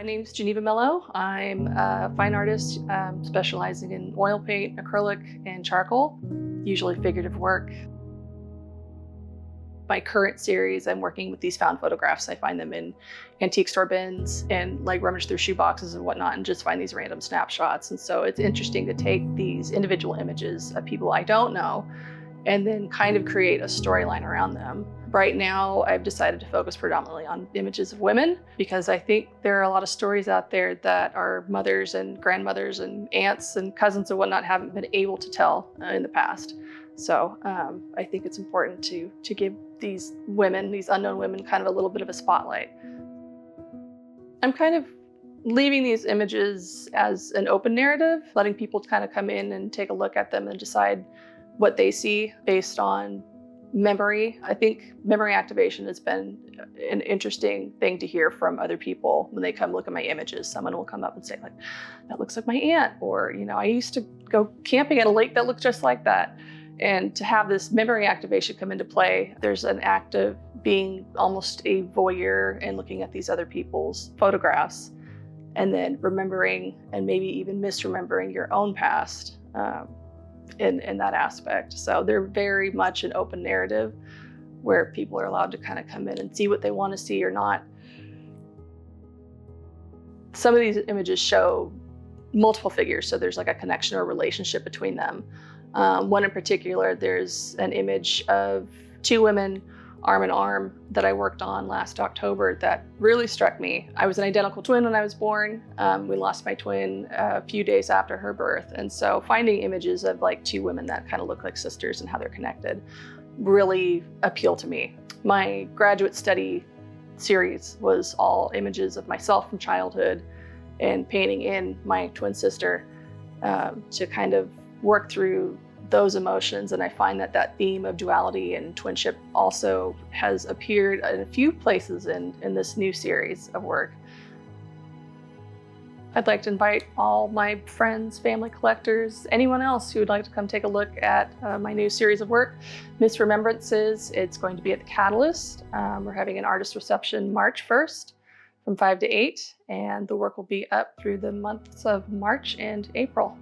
name's Geneva Mello. I'm a fine artist specializing in oil paint, acrylic, and charcoal, usually figurative work. My current series, I'm working with these found photographs. I find them in antique store bins and like rummage through shoe boxes and whatnot and just find these random snapshots. And so it's interesting to take these individual images of people I don't know and then kind of create a storyline around them. Right now, I've decided to focus predominantly on images of women because I think there are a lot of stories out there that our mothers and grandmothers and aunts and cousins and whatnot haven't been able to tell in the past. So I think it's important to give these women, these unknown women, kind of a little bit of a spotlight. I'm kind of leaving these images as an open narrative, letting people kind of come in and take a look at them and decide what they see based on memory. I think memory activation has been an interesting thing to hear from other people when they come look at my images. Someone will come up and say, like, that looks like my aunt, or, you know, I used to go camping at a lake that looked just like that. And to have this memory activation come into play, there's an act of being almost a voyeur and looking at these other people's photographs and then remembering and maybe even misremembering your own past in that aspect. So they're very much an open narrative where people are allowed to kind of come in and see what they want to see or not. Some of these images show multiple figures, so there's like a connection or relationship between them. One in particular, there's an image of two women arm in arm that I worked on last October that really struck me. I was an identical twin when I was born. We lost my twin a few days after her birth. And so finding images of like two women that kind of look like sisters and how they're connected really appealed to me. My graduate study series was all images of myself from childhood and painting in my twin sister to kind of work through those emotions. And I find that that theme of duality and twinship also has appeared in a few places in this new series of work. I'd like to invite all my friends, family collectors, anyone else who would like to come take a look at my new series of work, Misremembrances. It's going to be at the Catalyst. We're having an artist reception March 1st from 5 to 8, and the work will be up through the months of March and April.